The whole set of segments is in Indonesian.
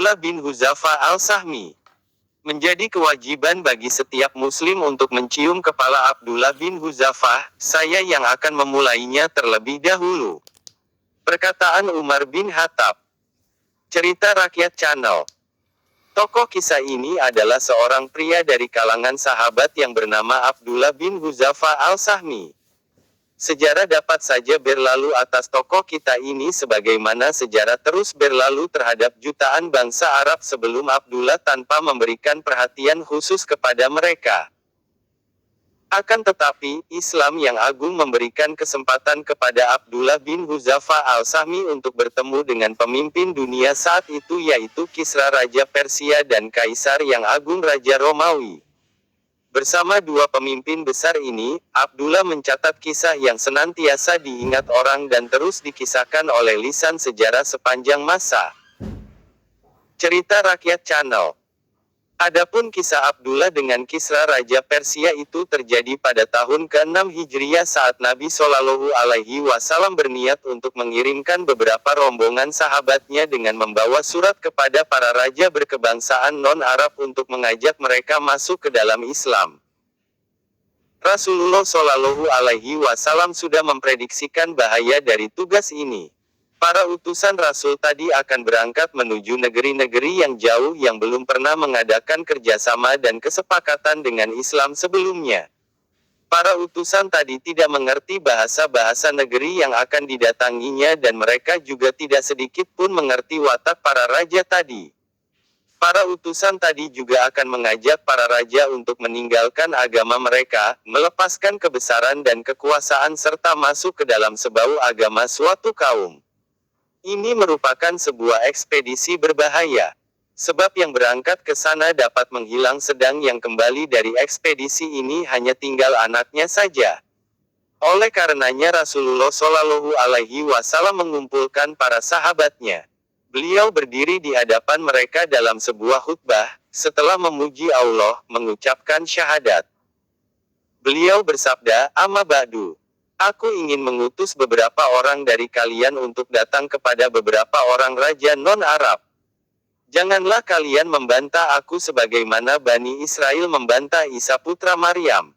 Abdullah bin Huzafa al-Sahmi. Menjadi kewajiban bagi setiap muslim untuk mencium kepala Abdullah bin Huzafah, saya yang akan memulainya terlebih dahulu. Perkataan Umar bin Khattab. Cerita Rakyat Channel. Tokoh kisah ini adalah seorang pria dari kalangan sahabat yang bernama Abdullah bin Huzafa al-Sahmi. Sejarah dapat saja berlalu atas tokoh kita ini sebagaimana sejarah terus berlalu terhadap jutaan bangsa Arab sebelum Abdullah tanpa memberikan perhatian khusus kepada mereka. Akan tetapi, Islam yang agung memberikan kesempatan kepada Abdullah bin Huzafa al-Sahmi untuk bertemu dengan pemimpin dunia saat itu yaitu Kisra Raja Persia dan Kaisar yang agung Raja Romawi. Bersama dua pemimpin besar ini, Abdullah mencatat kisah yang senantiasa diingat orang dan terus dikisahkan oleh lisan sejarah sepanjang masa. Cerita Rakyat Channel. Adapun kisah Abdullah dengan Kisra Raja Persia itu terjadi pada tahun ke-6 Hijriah saat Nabi Shallallahu Alaihi Wasallam berniat untuk mengirimkan beberapa rombongan sahabatnya dengan membawa surat kepada para raja berkebangsaan non-Arab untuk mengajak mereka masuk ke dalam Islam. Rasulullah Shallallahu Alaihi Wasallam sudah memprediksikan bahaya dari tugas ini. Para utusan Rasul tadi akan berangkat menuju negeri-negeri yang jauh yang belum pernah mengadakan kerjasama dan kesepakatan dengan Islam sebelumnya. Para utusan tadi tidak mengerti bahasa-bahasa negeri yang akan didatanginya dan mereka juga tidak sedikit pun mengerti watak para raja tadi. Para utusan tadi juga akan mengajak para raja untuk meninggalkan agama mereka, melepaskan kebesaran dan kekuasaan serta masuk ke dalam sebau agama suatu kaum. Ini merupakan sebuah ekspedisi berbahaya. Sebab yang berangkat ke sana dapat menghilang sedang yang kembali dari ekspedisi ini hanya tinggal anaknya saja. Oleh karenanya Rasulullah Shallallahu Alaihi Wasallam mengumpulkan para sahabatnya. Beliau berdiri di hadapan mereka dalam sebuah khutbah, setelah memuji Allah, mengucapkan syahadat. Beliau bersabda, "Amma ba'du. Aku ingin mengutus beberapa orang dari kalian untuk datang kepada beberapa orang raja non-Arab. Janganlah kalian membantah aku sebagaimana Bani Israel membantah Isa putra Maryam."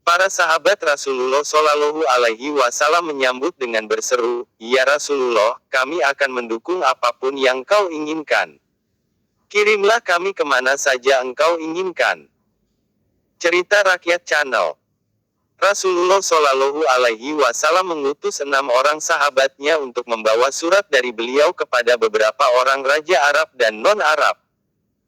Para sahabat Rasulullah Shallallahu Alaihi Wasallam menyambut dengan berseru, "Ya Rasulullah, kami akan mendukung apapun yang kau inginkan. Kirimlah kami kemana saja engkau inginkan." Cerita Rakyat Channel. Rasulullah Shallallahu Alaihi Wasallam mengutus 6 orang sahabatnya untuk membawa surat dari beliau kepada beberapa orang raja Arab dan non-Arab.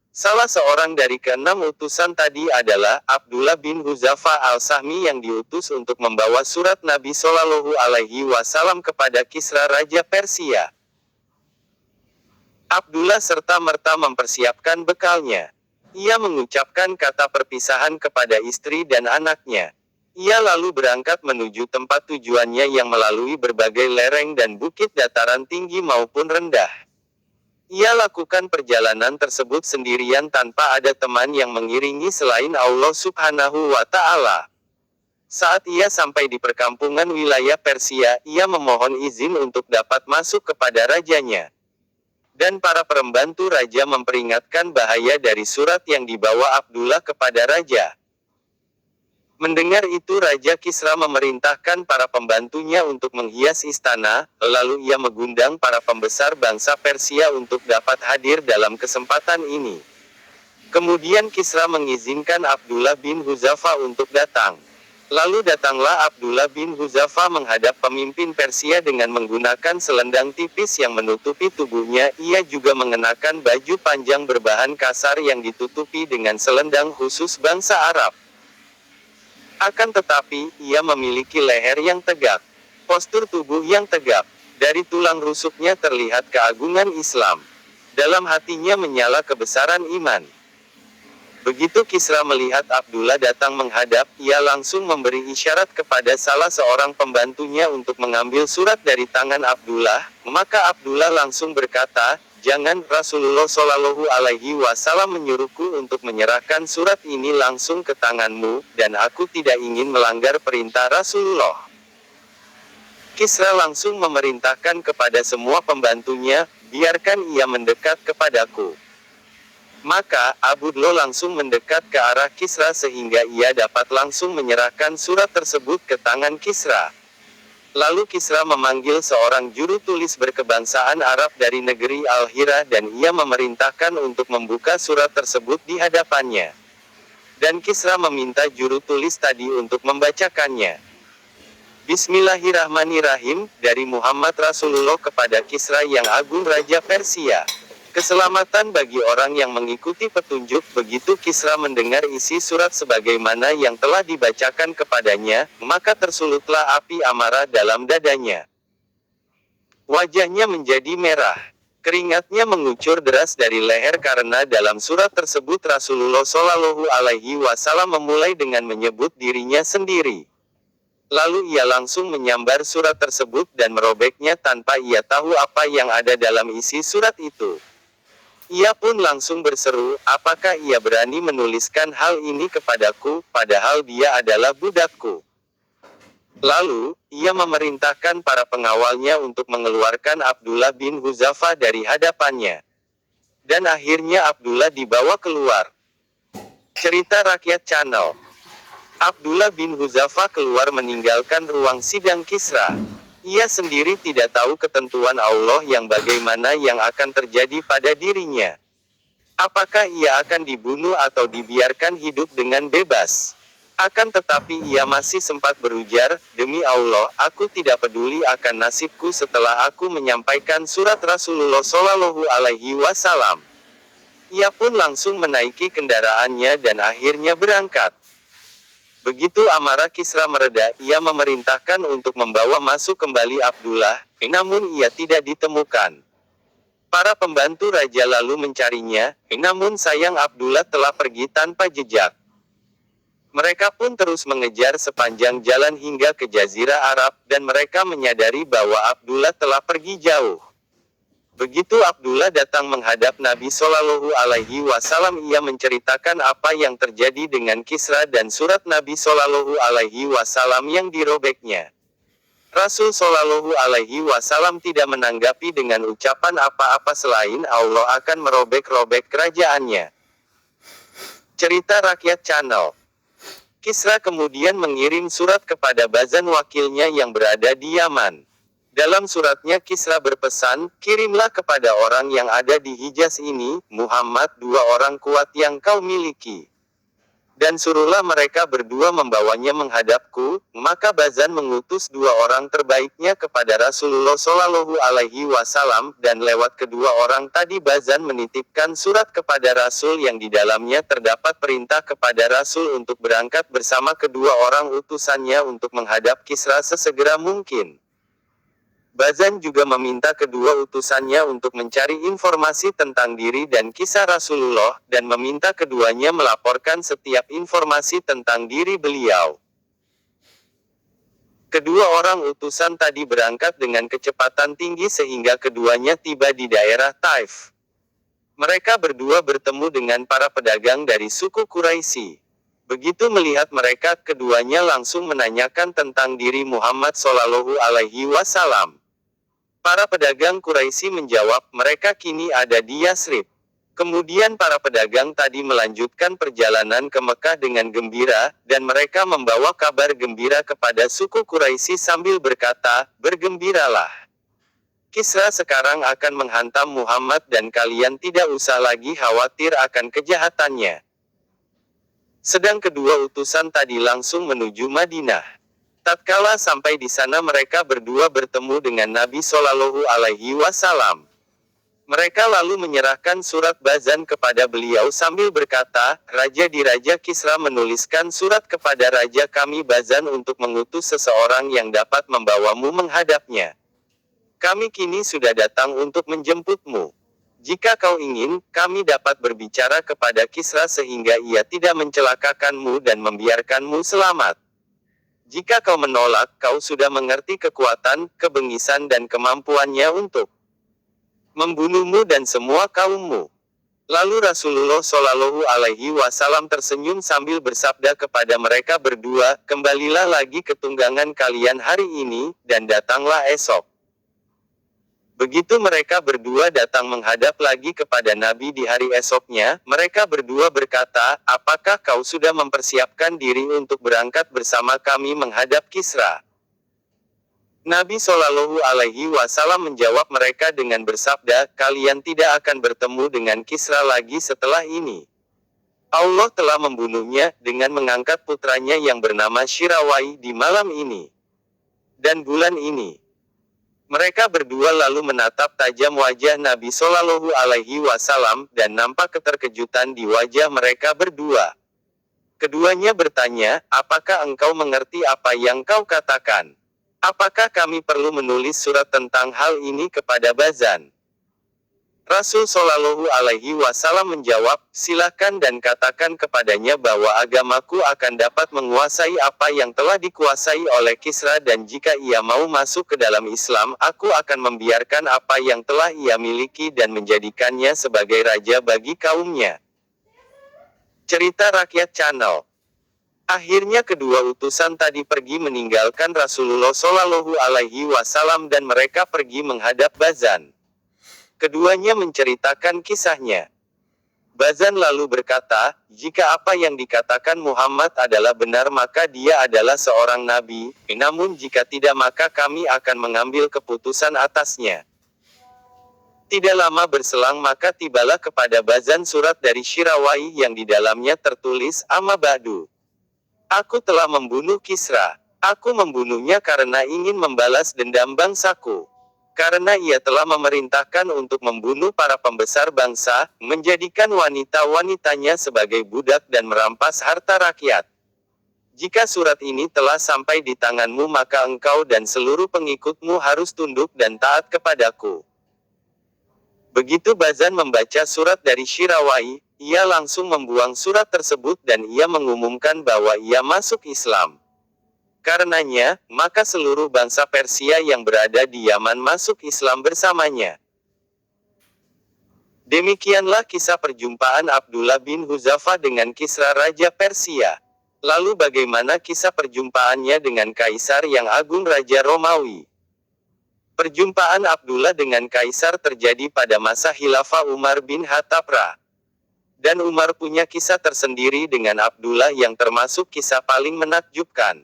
Salah seorang dari ke-6 utusan tadi adalah Abdullah bin Huzafa al-Sahmi yang diutus untuk membawa surat Nabi Shallallahu Alaihi Wasallam kepada Kisra Raja Persia. Abdullah serta-merta mempersiapkan bekalnya. Ia mengucapkan kata perpisahan kepada istri dan anaknya. Ia lalu berangkat menuju tempat tujuannya yang melalui berbagai lereng dan bukit dataran tinggi maupun rendah. Ia lakukan perjalanan tersebut sendirian tanpa ada teman yang mengiringi selain Allah Subhanahu wa Ta'ala. Saat ia sampai di perkampungan wilayah Persia, ia memohon izin untuk dapat masuk kepada rajanya. Dan para pembantu raja memperingatkan bahaya dari surat yang dibawa Abdullah kepada raja. Mendengar itu Raja Kisra memerintahkan para pembantunya untuk menghias istana, lalu ia mengundang para pembesar bangsa Persia untuk dapat hadir dalam kesempatan ini. Kemudian Kisra mengizinkan Abdullah bin Huzafa untuk datang. Lalu datanglah Abdullah bin Huzafa menghadap pemimpin Persia dengan menggunakan selendang tipis yang menutupi tubuhnya. Ia juga mengenakan baju panjang berbahan kasar yang ditutupi dengan selendang khusus bangsa Arab. Akan tetapi, ia memiliki leher yang tegak, postur tubuh yang tegap. Dari tulang rusuknya terlihat keagungan Islam. Dalam hatinya menyala kebesaran iman. Begitu Kisra melihat Abdullah datang menghadap, ia langsung memberi isyarat kepada salah seorang pembantunya untuk mengambil surat dari tangan Abdullah. Maka Abdullah langsung berkata, "Jangan, Rasulullah Shallallahu Alaihi Wasallam menyuruhku untuk menyerahkan surat ini langsung ke tanganmu, dan aku tidak ingin melanggar perintah Rasulullah." Kisra langsung memerintahkan kepada semua pembantunya, biarkan ia mendekat kepadaku. Maka, Abdullah langsung mendekat ke arah Kisra sehingga ia dapat langsung menyerahkan surat tersebut ke tangan Kisra. Lalu Kisra memanggil seorang juru tulis berkebangsaan Arab dari negeri Al-Hira dan ia memerintahkan untuk membuka surat tersebut di hadapannya. Dan Kisra meminta juru tulis tadi untuk membacakannya. Bismillahirrahmanirrahim, dari Muhammad Rasulullah kepada Kisra yang agung Raja Persia. Keselamatan bagi orang yang mengikuti petunjuk. Begitu Kisra mendengar isi surat sebagaimana yang telah dibacakan kepadanya, maka tersulutlah api amarah dalam dadanya. Wajahnya menjadi merah. Keringatnya mengucur deras dari leher karena dalam surat tersebut Rasulullah Shallallahu Alaihi Wasallam memulai dengan menyebut dirinya sendiri. Lalu ia langsung menyambar surat tersebut dan merobeknya tanpa ia tahu apa yang ada dalam isi surat itu. Ia pun langsung berseru, apakah ia berani menuliskan hal ini kepadaku, padahal dia adalah budakku. Lalu, ia memerintahkan para pengawalnya untuk mengeluarkan Abdullah bin Hudzafah dari hadapannya. Dan akhirnya Abdullah dibawa keluar. Cerita Rakyat Channel. Abdullah bin Hudzafah keluar meninggalkan ruang sidang Kisra. Ia sendiri tidak tahu ketentuan Allah yang bagaimana yang akan terjadi pada dirinya. Apakah ia akan dibunuh atau dibiarkan hidup dengan bebas? Akan tetapi ia masih sempat berujar, demi Allah, aku tidak peduli akan nasibku setelah aku menyampaikan surat Rasulullah Shallallahu Alaihi Wasallam. Ia pun langsung menaiki kendaraannya dan akhirnya berangkat. Begitu amarah Kisra mereda, ia memerintahkan untuk membawa masuk kembali Abdullah, namun ia tidak ditemukan. Para pembantu raja lalu mencarinya, namun sayang Abdullah telah pergi tanpa jejak. Mereka pun terus mengejar sepanjang jalan hingga ke Jazirah Arab, dan mereka menyadari bahwa Abdullah telah pergi jauh. Begitu Abdullah datang menghadap Nabi Shallallahu Alaihi Wasallam, ia menceritakan apa yang terjadi dengan Kisra dan surat Nabi Shallallahu Alaihi Wasallam yang dirobeknya. Rasul Shallallahu Alaihi Wasallam tidak menanggapi dengan ucapan apa-apa selain Allah akan merobek-robek kerajaannya. Cerita Rakyat Channel. Kisra kemudian mengirim surat kepada Bazan wakilnya yang berada di Yaman. Dalam suratnya Kisra berpesan, kirimlah kepada orang yang ada di Hijaz ini, Muhammad, 2 orang kuat yang kau miliki. Dan suruhlah mereka berdua membawanya menghadapku. Maka Bazan mengutus 2 orang terbaiknya kepada Rasulullah Shallallahu Alaihi Wasallam, dan lewat kedua orang tadi Bazan menitipkan surat kepada Rasul yang di dalamnya terdapat perintah kepada Rasul untuk berangkat bersama kedua orang utusannya untuk menghadap Kisra sesegera mungkin. Bazan juga meminta kedua utusannya untuk mencari informasi tentang diri dan kisah Rasulullah, dan meminta keduanya melaporkan setiap informasi tentang diri beliau. Kedua orang utusan tadi berangkat dengan kecepatan tinggi sehingga keduanya tiba di daerah Taif. Mereka berdua bertemu dengan para pedagang dari suku Quraisy. Begitu melihat mereka, keduanya langsung menanyakan tentang diri Muhammad Shallallahu Alaihi Wasallam. Para pedagang Quraisy menjawab, mereka kini ada di Yasrib. Kemudian para pedagang tadi melanjutkan perjalanan ke Mekah dengan gembira, dan mereka membawa kabar gembira kepada suku Quraisy sambil berkata, bergembiralah. Kisra sekarang akan menghantam Muhammad dan kalian tidak usah lagi khawatir akan kejahatannya. Sedang kedua utusan tadi langsung menuju Madinah. Tatkala sampai di sana mereka berdua bertemu dengan Nabi Shallallahu Alaihi Wasallam. Mereka lalu menyerahkan surat Bazan kepada beliau sambil berkata, Raja di Raja Kisra menuliskan surat kepada Raja kami Bazan untuk mengutus seseorang yang dapat membawamu menghadapnya. Kami kini sudah datang untuk menjemputmu. Jika kau ingin, kami dapat berbicara kepada Kisra sehingga ia tidak mencelakakanmu dan membiarkanmu selamat. Jika kau menolak, kau sudah mengerti kekuatan, kebengisan dan kemampuannya untuk membunuhmu dan semua kaummu. Lalu Rasulullah Shallallahu Alaihi Wasallam tersenyum sambil bersabda kepada mereka berdua, kembalilah lagi ke tunggangan kalian hari ini, dan datanglah esok. Begitu mereka berdua datang menghadap lagi kepada Nabi di hari esoknya, mereka berdua berkata, "Apakah kau sudah mempersiapkan diri untuk berangkat bersama kami menghadap Kisra?" Nabi Shallallahu Alaihi Wasallam menjawab mereka dengan bersabda, "Kalian tidak akan bertemu dengan Kisra lagi setelah ini. Allah telah membunuhnya dengan mengangkat putranya yang bernama Shirawai di malam ini dan bulan ini." Mereka berdua lalu menatap tajam wajah Nabi Shallallahu Alaihi Wasallam, dan nampak keterkejutan di wajah mereka berdua. Keduanya bertanya, "Apakah engkau mengerti apa yang kau katakan? Apakah kami perlu menulis surat tentang hal ini kepada Bazan?" Rasul Shallallahu Alaihi Wasallam menjawab, "Silakan dan katakan kepadanya bahwa agamaku akan dapat menguasai apa yang telah dikuasai oleh Kisra, dan jika ia mau masuk ke dalam Islam, aku akan membiarkan apa yang telah ia miliki dan menjadikannya sebagai raja bagi kaumnya." Cerita Rakyat Channel. Akhirnya kedua utusan tadi pergi meninggalkan Rasulullah Shallallahu Alaihi Wasallam dan mereka pergi menghadap Bazan. Keduanya menceritakan kisahnya. Bazan lalu berkata, "Jika apa yang dikatakan Muhammad adalah benar maka dia adalah seorang nabi, namun jika tidak maka kami akan mengambil keputusan atasnya." Tidak lama berselang maka tibalah kepada Bazan surat dari Shirawai yang di dalamnya tertulis, "Amma ba'du. Aku telah membunuh Kisra. Aku membunuhnya karena ingin membalas dendam bangsaku. Karena ia telah memerintahkan untuk membunuh para pembesar bangsa, menjadikan wanita-wanitanya sebagai budak dan merampas harta rakyat. Jika surat ini telah sampai di tanganmu maka engkau dan seluruh pengikutmu harus tunduk dan taat kepadaku." Begitu Bazan membaca surat dari Shirawai, ia langsung membuang surat tersebut dan ia mengumumkan bahwa ia masuk Islam. Karenanya, maka seluruh bangsa Persia yang berada di Yaman masuk Islam bersamanya. Demikianlah kisah perjumpaan Abdullah bin Hudzafah dengan Kisra Raja Persia. Lalu bagaimana kisah perjumpaannya dengan Kaisar yang Agung Raja Romawi? Perjumpaan Abdullah dengan Kaisar terjadi pada masa Khilafah Umar bin Khattab Ra. Dan Umar punya kisah tersendiri dengan Abdullah yang termasuk kisah paling menakjubkan.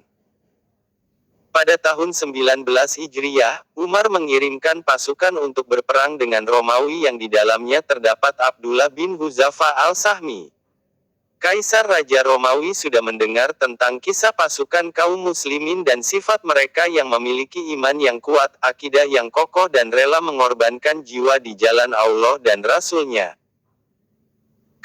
Pada tahun 19 Hijriah, Umar mengirimkan pasukan untuk berperang dengan Romawi yang di dalamnya terdapat Abdullah bin Hudzafah al-Sahmi. Kaisar Raja Romawi sudah mendengar tentang kisah pasukan kaum muslimin dan sifat mereka yang memiliki iman yang kuat, akidah yang kokoh dan rela mengorbankan jiwa di jalan Allah dan Rasul-Nya.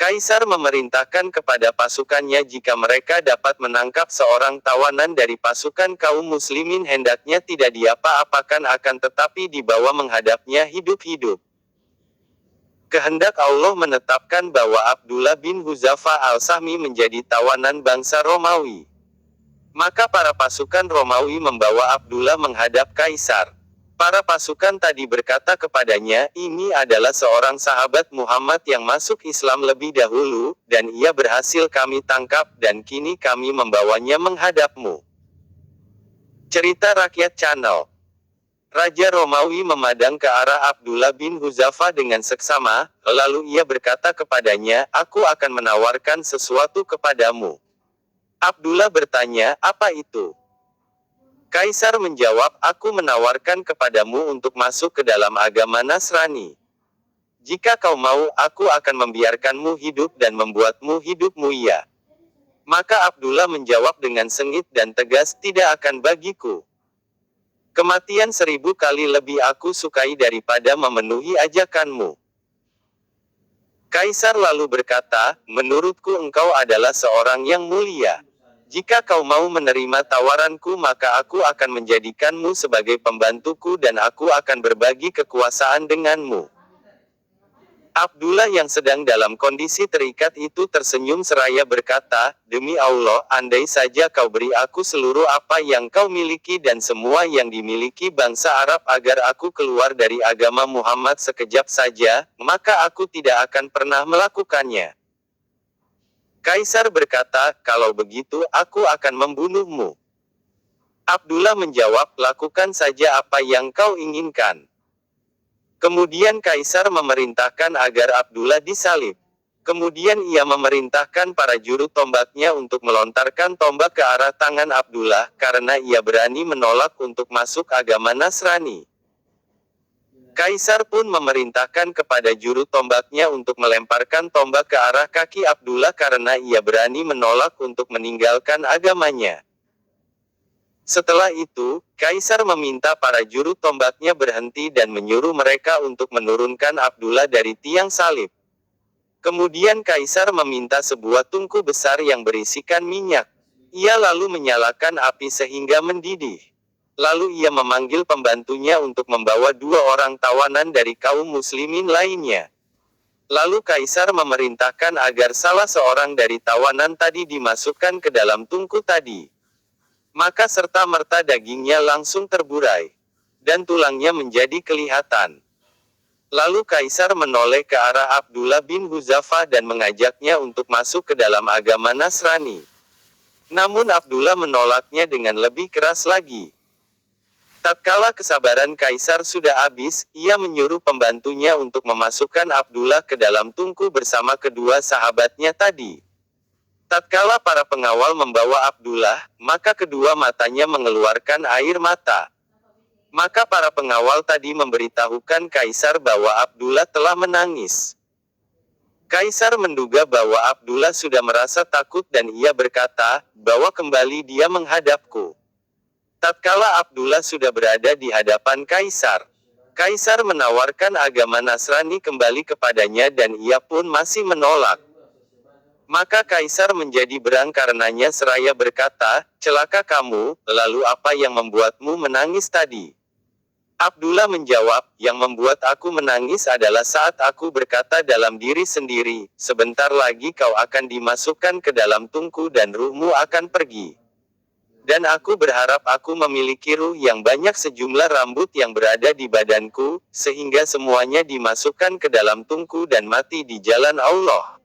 Kaisar memerintahkan kepada pasukannya jika mereka dapat menangkap seorang tawanan dari pasukan kaum muslimin hendaknya tidak diapa-apakan akan tetapi dibawa menghadapnya hidup-hidup. Kehendak Allah menetapkan bahwa Abdullah bin Hudzafah al-Sahmi menjadi tawanan bangsa Romawi. Maka para pasukan Romawi membawa Abdullah menghadap Kaisar. Para pasukan tadi berkata kepadanya, "Ini adalah seorang sahabat Muhammad yang masuk Islam lebih dahulu, dan ia berhasil kami tangkap, dan kini kami membawanya menghadapmu." Cerita Rakyat Channel. Raja Romawi memandang ke arah Abdullah bin Hudzafah dengan seksama, lalu ia berkata kepadanya, "Aku akan menawarkan sesuatu kepadamu." Abdullah bertanya, "Apa itu?" Kaisar menjawab, "Aku menawarkan kepadamu untuk masuk ke dalam agama Nasrani. Jika kau mau, aku akan membiarkanmu hidup dan membuatmu hidup mulia." Maka Abdullah menjawab dengan sengit dan tegas, "Tidak akan bagiku. Kematian 1000 kali lebih aku sukai daripada memenuhi ajakanmu." Kaisar lalu berkata, "Menurutku engkau adalah seorang yang mulia. Jika kau mau menerima tawaranku maka aku akan menjadikanmu sebagai pembantuku dan aku akan berbagi kekuasaan denganmu." Abdullah yang sedang dalam kondisi terikat itu tersenyum seraya berkata, "Demi Allah, andai saja kau beri aku seluruh apa yang kau miliki dan semua yang dimiliki bangsa Arab agar aku keluar dari agama Muhammad sekejap saja, maka aku tidak akan pernah melakukannya." Kaisar berkata, "Kalau begitu aku akan membunuhmu." Abdullah menjawab, "Lakukan saja apa yang kau inginkan." Kemudian Kaisar memerintahkan agar Abdullah disalib. Kemudian ia memerintahkan para juru tombaknya untuk melontarkan tombak ke arah tangan Abdullah, karena ia berani menolak untuk masuk agama Nasrani. Kaisar pun memerintahkan kepada juru tombaknya untuk melemparkan tombak ke arah kaki Abdullah karena ia berani menolak untuk meninggalkan agamanya. Setelah itu, Kaisar meminta para juru tombaknya berhenti dan menyuruh mereka untuk menurunkan Abdullah dari tiang salib. Kemudian Kaisar meminta sebuah tungku besar yang berisikan minyak. Ia lalu menyalakan api sehingga mendidih. Lalu ia memanggil pembantunya untuk membawa 2 orang tawanan dari kaum muslimin lainnya. Lalu Kaisar memerintahkan agar salah seorang dari tawanan tadi dimasukkan ke dalam tungku tadi. Maka serta-merta dagingnya langsung terburai. Dan tulangnya menjadi kelihatan. Lalu Kaisar menoleh ke arah Abdullah bin Hudzafah dan mengajaknya untuk masuk ke dalam agama Nasrani. Namun Abdullah menolaknya dengan lebih keras lagi. Tatkala kesabaran Kaisar sudah habis, ia menyuruh pembantunya untuk memasukkan Abdullah ke dalam tungku bersama kedua sahabatnya tadi. Tatkala para pengawal membawa Abdullah, maka kedua matanya mengeluarkan air mata. Maka para pengawal tadi memberitahukan Kaisar bahwa Abdullah telah menangis. Kaisar menduga bahwa Abdullah sudah merasa takut dan ia berkata, "Bawa kembali dia menghadapku." Tatkala Abdullah sudah berada di hadapan Kaisar, Kaisar menawarkan agama Nasrani kembali kepadanya dan ia pun masih menolak. Maka Kaisar menjadi berang karenanya seraya berkata, "Celaka kamu, lalu apa yang membuatmu menangis tadi?" Abdullah menjawab, "Yang membuat aku menangis adalah saat aku berkata dalam diri sendiri, sebentar lagi kau akan dimasukkan ke dalam tungku dan ruhmu akan pergi. Dan aku berharap aku memiliki ruh yang banyak sejumlah rambut yang berada di badanku, sehingga semuanya dimasukkan ke dalam tungku dan mati di jalan Allah."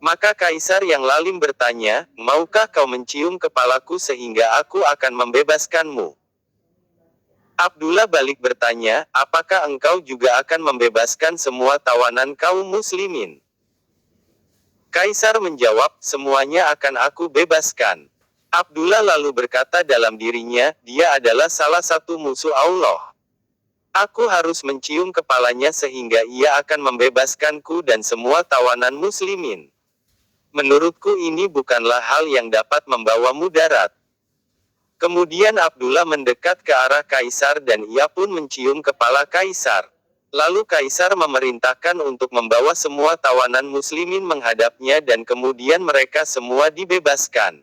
Maka Kaisar yang lalim bertanya, "Maukah kau mencium kepalaku sehingga aku akan membebaskanmu?" Abdullah balik bertanya, "Apakah engkau juga akan membebaskan semua tawanan kaum muslimin?" Kaisar menjawab, "Semuanya akan aku bebaskan." Abdullah lalu berkata dalam dirinya, "Dia adalah salah satu musuh Allah. Aku harus mencium kepalanya sehingga ia akan membebaskanku dan semua tawanan muslimin. Menurutku ini bukanlah hal yang dapat membawa mudarat." Kemudian Abdullah mendekat ke arah Kaisar dan ia pun mencium kepala Kaisar. Lalu Kaisar memerintahkan untuk membawa semua tawanan muslimin menghadapnya dan kemudian mereka semua dibebaskan.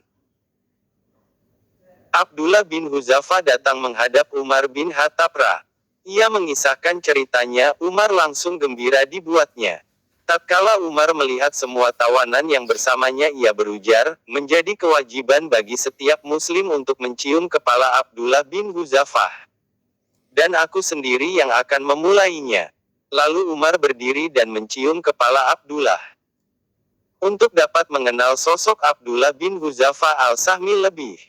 Abdullah bin Hudzafah datang menghadap Umar bin Khattab. Ia mengisahkan ceritanya, Umar langsung gembira dibuatnya. Tatkala Umar melihat semua tawanan yang bersamanya ia berujar, menjadi kewajiban bagi setiap muslim untuk mencium kepala Abdullah bin Hudzafah. Dan aku sendiri yang akan memulainya. Lalu Umar berdiri dan mencium kepala Abdullah. Untuk dapat mengenal sosok Abdullah bin Hudzafah al-Sahmi lebih